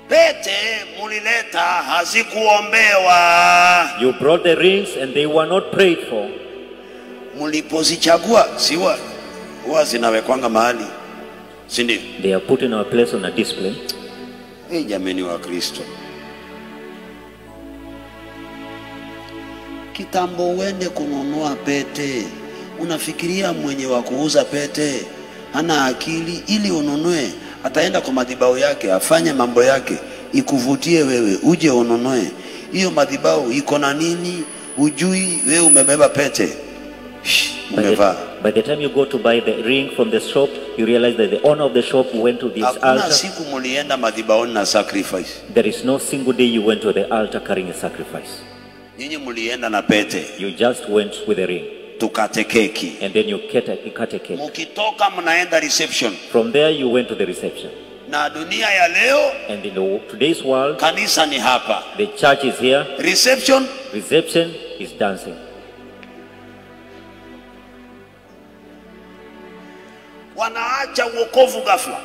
Pete mulileta hazikuombewa. You brought the rings and they were not prayed for. Mulipozichagua siwa huwa zinawekwanga mahali, si ndio? They are put in our place on a display. Jameni wa Kristo, kitambo uende kununua pete, unafikiria mwenye wa kuuza pete hana akili? Ili ununue ataenda kwa madhabahu yake afanye mambo yake ikuvutie wewe uje ununue. Hiyo madhabahu iko na nini? Ujui wewe umebeba pete. By the time you go to buy the ring from the shop, you realize that the owner of the shop went to this altar. Siku mulienda madhabahuni na sacrifice. There is no single day you went to the altar carrying a sacrifice. Nyinyi mulienda na pete. You just went with the ring. Tukate keki. And then you cut a cake. Mukitoka mnaenda reception. From there you went to the reception. Na dunia ya leo, and in today's world, kanisa ni hapa. The church is here. Reception is dancing. Wanaacha wokovu ghafla.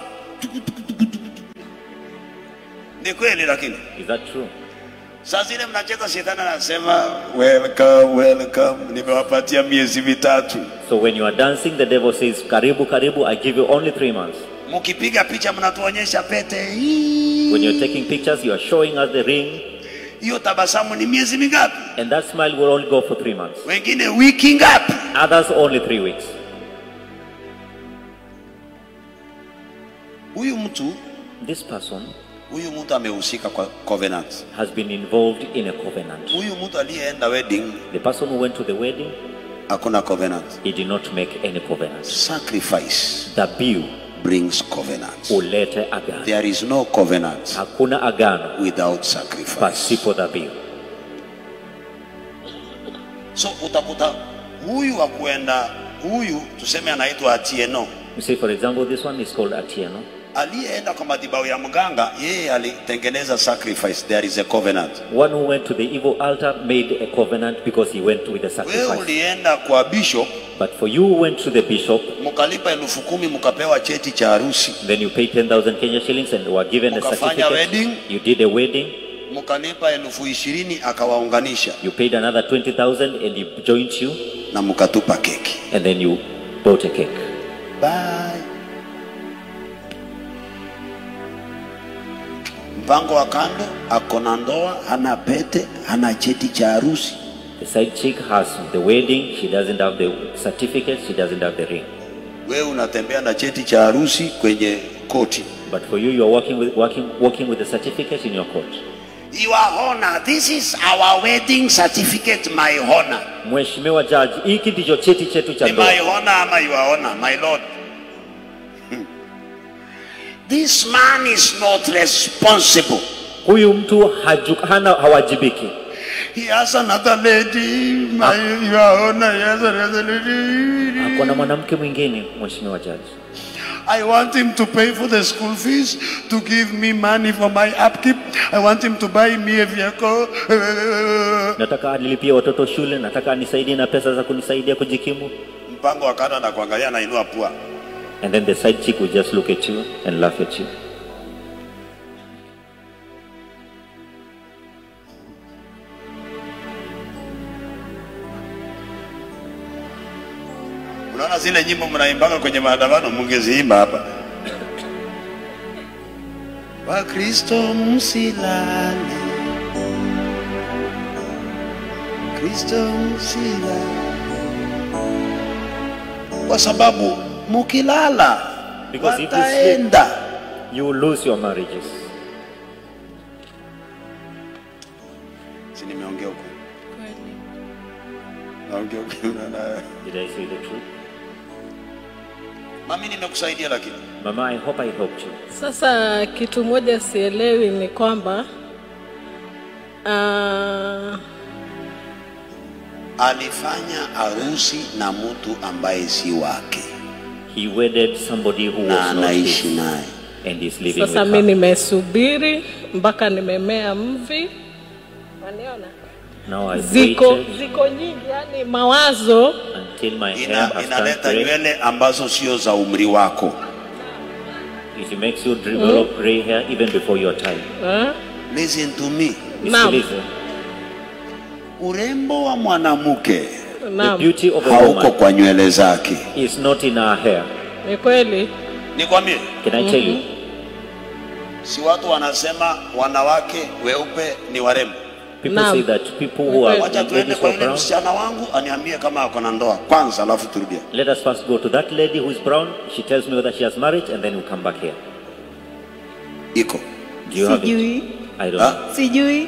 Ni kweli lakini? Is that true? Sasa zile mnacheza shetani anasema welcome nimewapatia miezi mitatu. So when you are dancing the devil says karibu karibu, I give you only 3 months. Mkipiga picha mnatuonyesha pete. When you're taking pictures you are showing us the ring. Hiyo tabasamu ni miezi mingapi? And that smile will only go for 3 months. Wengine wiki ngapi? Others only 3 weeks. Huyu mtu, this person, huyu mtu amehusika kwa covenant, has been involved in a covenant. Huyu mtu aliyeenda wedding, the person who went to the wedding, hakuna covenant. He did not make any covenant. Sacrifice, the bill, brings covenant. Ulete agano. There is no covenant, hakuna agano, without sacrifice. Pasipo dhabihu. So utakuta huyu wa kuenda, huyu tuseme anaitwa Atieno. You see, for example, this one is called Atieno. Aliyeenda kwa madhabahu ya mganga, yeye alitengeneza sacrifice. There is a covenant. One who went to the evil altar made a covenant because he went with the sacrifice. Wewe ulienda kwa bishop, but for you who went to the bishop, mukalipa 10,000 mukapewa cheti cha harusi. Then you paid 10,000 Kenya shillings and were given a certificate. Wedding, you did a wedding. Mukalipa 20,000 akawaunganisha. You paid another 20,000 and he joined you. Na mukatupa keki. And then you bought a cake. Bye. Mpango wa kando, akona ndoa, hana pete, hana cheti cha harusi. The side chick has the wedding, she doesn't have the certificate, she doesn't have the ring. Wewe unatembea na cheti cha harusi kwenye koti. But for you, you are walking with the certificate in your coat. Your honor, this is our wedding certificate, my honor. Mheshimiwa judge, hiki ndicho cheti chetu cha ndoa. My honor ama your honor, my lord. This man is not responsible. Huyu mtu hawajibiki. He has another lady, your honor, he has another lady. Hakuna mwanamke mwingine, Mheshimiwa judge. I want him to pay for the school fees, to give me money for my upkeep. I want him to buy me a vehicle. Nataka anilipie watoto shule, nataka anisaidie na pesa za kunisaidia kujikimu. Mpango wa kando na kuangalia na inua pua. And then the side chick will just look at you and laugh at you. Unaona zile nyimbo mnaimbanga kwenye maandamano, mungeziimba hapa. Wakristo msilale, Kristo msilale, kwa sababu mukilala wataenda. You will lose your marriages. Si nimeongea huko? Naongea huko na Did I say the truth? Mami nimekusaidia lakini. Mama, I hope I helped you. Sasa kitu moja sielewi ni kwamba alifanya harusi na mtu ambaye si wake. He wedded somebody who was not his, and is living with her. Sasa mimi nimesubiri mpaka nimemea mvi. Waniona? Now I ziko nyingi, yani mawazo until my hair inaleta nywele ambazo sio za umri wako. It makes you develop gray hair even before your time. Listen to me. Nisikilize. Urembo wa mwanamke The beauty of a hauko woman kwa nywele zake. is not in her hair. Ni kweli. Nikwambie, Can I tell you? si watu wanasema wanawake weupe ni warembo. People say that people who are Wacha tuende ladies kwa who are yule brown. msichana wangu aniambie kama ako na ndoa kwanza, alafu turudie. Let us first go to that lady who is brown. She tells me whether she has married, and then we come back here. Iko Do you have it? Sijui. I don't know. Sijui.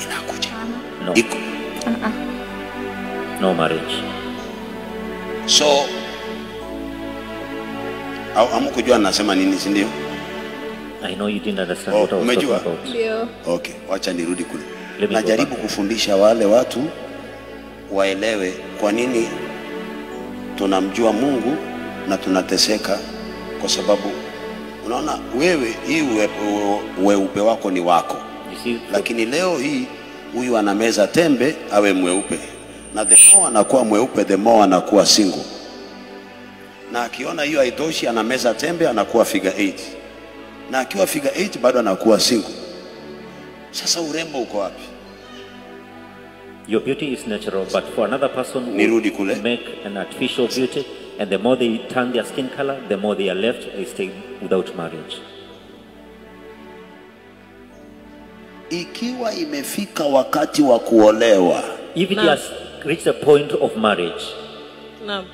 inakuja. No. Iko. No marriage. So au hamkujua nasema nini, si ndio? I know you didn't understand Oh, what I was talking umejua? about. Ndio. Okay, wacha nirudi kule. Let me go Najaribu back. kufundisha wale watu waelewe kwa nini tunamjua Mungu na tunateseka, kwa sababu unaona wewe hii weupe wako ni wako, You see, lakini leo hii huyu anameza tembe awe mweupe, na the more anakuwa mweupe the more anakuwa single, na akiona hiyo haitoshi anameza tembe anakuwa figure 8, na akiwa figure 8 bado anakuwa single. Sasa urembo uko wapi? your beauty is natural, but for another person who Nirudi kule. make an artificial beauty, and the more they turn their skin color, the more they are left they stay without marriage. Ikiwa imefika wakati wa kuolewa, If it Naam. has reached a point of marriage, Naam.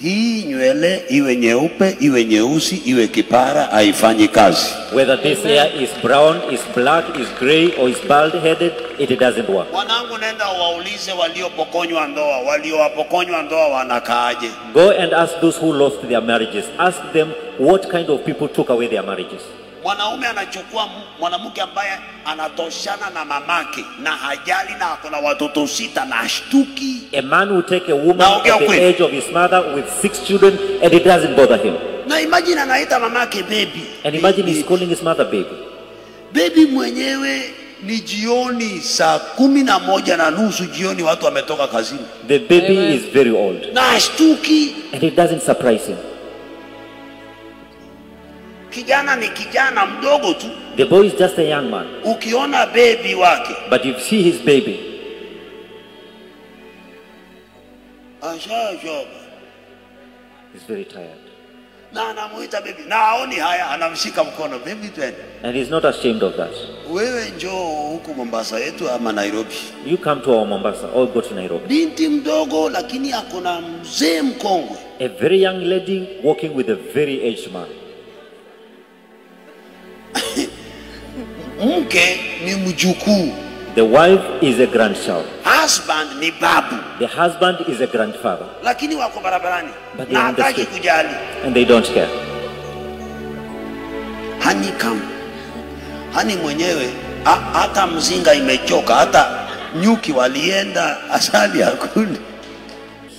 hii nywele iwe nyeupe iwe nyeusi iwe kipara haifanyi kazi. whether this hair is brown, is black, is gray, or is bald-headed, it doesn't work. Mwanangu, nenda waulize waliopokonywa ndoa, waliowapokonywa ndoa wanakaaje? Go and ask those who lost their marriages. Ask them what kind of people took away their marriages. Mwanaume anachukua mwanamke ambaye anatoshana na mamake na hajali na akona watoto 6 na ashtuki. A man will take a woman Naongea at the kweli. age of his mother with 6 children, and it doesn't bother him. Na imagine anaita mamake baby. And imagine he's calling his mother baby. Baby mwenyewe ni jioni saa 11:30 jioni, watu wametoka kazini The baby Amen. is very old, na ashtuki. and it doesn't surprise him. Kijana ni kijana mdogo tu, The boy is just a young man, ukiona baby wake but you see his baby, ashashoka he's very tired. na anamuita baby na aoni haya, anamshika mkono, baby twende. And he's not ashamed of that. Wewe njoo huku Mombasa yetu ama Nairobi, You come to our Mombasa or go to Nairobi. binti mdogo lakini akona mzee mkongwe, A very young lady walking with a very aged man. mke ni mjukuu, The wife is a grandchild. husband ni babu, The husband is a grandfather. lakini wako barabarani But they na hataki understand. kujali. And they don't care. Hani kama hani mwenyewe hata mzinga imechoka, hata nyuki walienda, asali hakuna.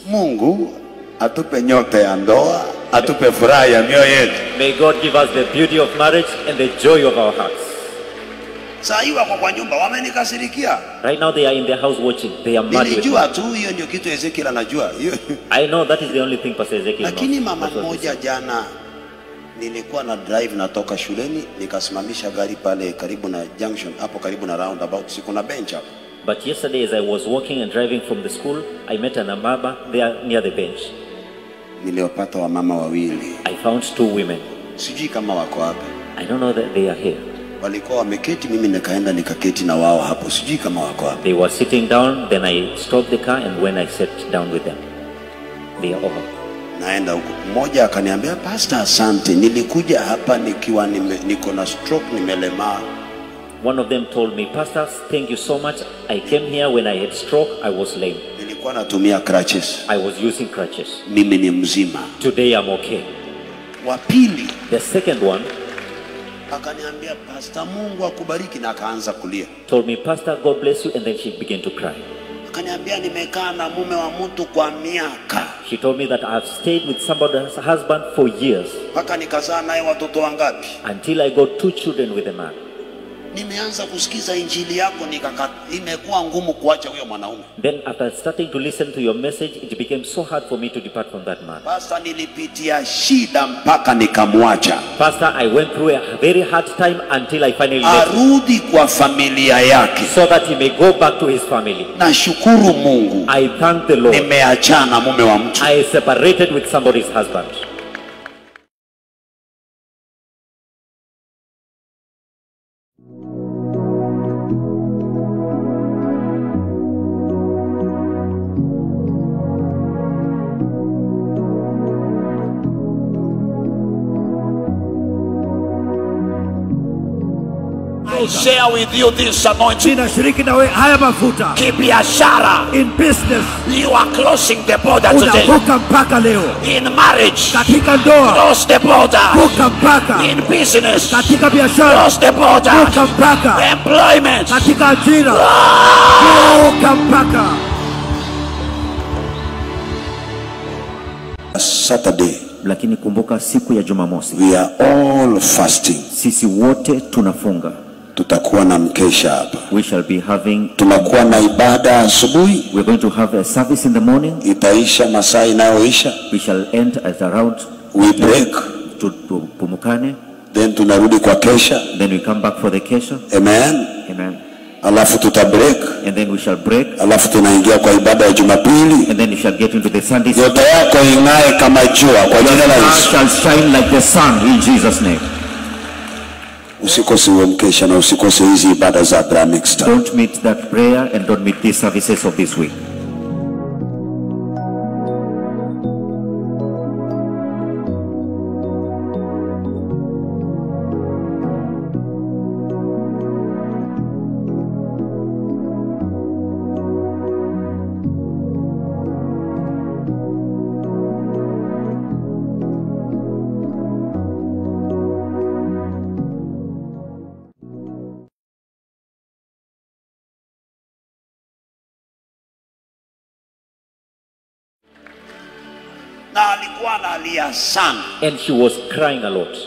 Mungu atupe nyote ya ndoa, atupe furaha ya mioyo yetu. May God give us the beauty of marriage and the joy of our hearts. Saa hii wako kwa nyumba wamenikasirikia. Right now they are in their house watching. They are mad with me. Nilijua tu hiyo ndio kitu Ezekiel anajua hiyo. I know that is the only thing Pastor Ezekiel knows. Lakini mama That's what he mmoja said. jana, nilikuwa na drive natoka shuleni, nikasimamisha gari pale karibu na junction, hapo karibu na roundabout, siku na bench hapo. But yesterday as I was walking and driving from the school, I met an amaba there near the bench. Niliwapata wamama wawili, I found 2 women. sijui kama wako hapa. I don't know that they are here. Walikuwa wameketi, mimi nikaenda nikaketi na wao hapo, sijui kama wako hapa. They were sitting down, then I stopped the car, and when I sat down with them, they are over. Naenda huko, mmoja akaniambia, Pastor, asante, nilikuja hapa nikiwa niko na stroke, nimelemaa. One of them told me, Pastor, thank you so much. I came here when I had stroke, I was lame. Nilikuwa natumia crutches, I was using crutches. mimi ni mzima. Today I'm okay. Wa pili The second one akaniambia, Pastor, Mungu akubariki, na akaanza kulia. told me, Pastor, God bless you, and then she began to cry. Akaniambia, nimekaa na mume wa mtu kwa miaka, She told me that I've stayed with somebody's husband for years mpaka nikazaa naye watoto wangapi. until I got 2 children with a man. nimeanza kusikiza injili yako imekuwa ngumu kuacha huyo mwanaume. Then after starting to listen to your message, it became so hard for me to depart from that man. Pastor, nilipitia shida mpaka nikamwacha. Pastor, I went through a very hard time until I finally let him, arudi kwa familia yake, so that he may go back to his family. Nashukuru Mungu, I thank the Lord. Nimeachana mume wa mtu. I separated with somebody's husband. I share with you this anointing. Kibiashara, in business, you are closing the border today. In marriage, close the border. In business, close the border. Employment, Saturday, lakini kumbuka siku ya Jumamosi, we are all fasting. Sisi wote tunafunga. Tutakuwa na mkesha hapa. We shall be having, tunakuwa na ibada asubuhi. We're going to have a service in the morning. Itaisha masaa inayoisha. We shall end at around, we break to pumukane. Then tunarudi kwa kesha. Then we come back for the kesha. Amen. Amen. Alafu tuta break. And then we shall break. Alafu tunaingia kwa ibada ya Jumapili. And then we shall get into the Sunday. Yote yako ing'ae kama jua kwa jina la Yesu. Shall shine like the sun in Jesus' name. Usikose huo mkesha na usikose hizi ibada za Abrahamic Star. Don't meet that prayer and don't meet these services of this week. Na alikuwa analia sana. And she was crying a lot.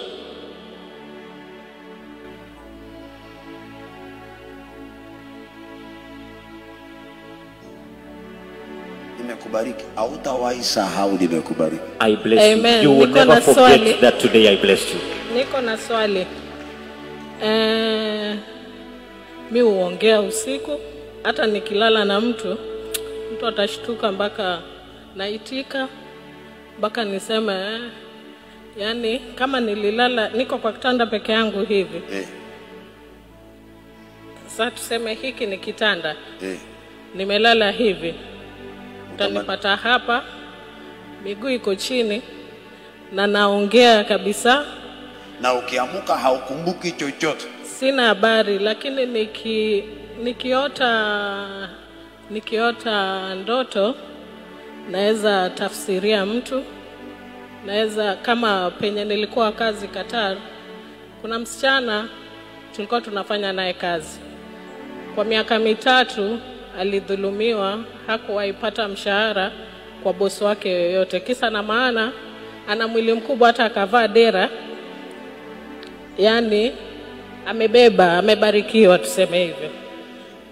Nimekubariki. Hautawahi sahau nimekubariki. I bless Amen. you. You will Niko never na forget swali. that today I blessed you. Niko na swali. Mi huongea usiku, hata nikilala na mtu atashtuka mpaka naitika, mpaka niseme yani kama nililala niko kwa kitanda peke yangu hivi. Sasa tuseme hiki ni kitanda. Nimelala hivi. Utanipata hapa, miguu iko chini na naongea kabisa. Na ukiamuka haukumbuki chochote. Sina habari, lakini nikiota ndoto naweza tafsiria mtu. Naweza, kama penye nilikuwa kazi Qatar, kuna msichana tulikuwa tunafanya naye kazi. Kwa miaka 3 alidhulumiwa, hakuwahi pata mshahara kwa bosi wake yoyote. Kisa na maana ana mwili mkubwa, hata akavaa dera. Yani amebarikiwa tuseme hivyo.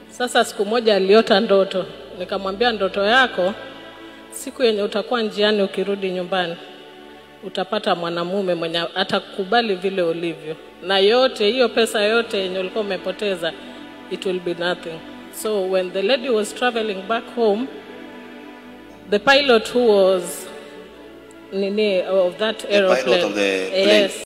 Sasa siku moja aliota ndoto. Nikamwambia, ndoto yako siku yenye utakuwa njiani ukirudi nyumbani utapata mwanamume mwenye atakubali vile ulivyo. Na yote hiyo pesa yote yenye ulikuwa umepoteza, it will be nothing. So when the lady was traveling back home, the pilot who was of that aeroplane, pilot of the plane. Yes.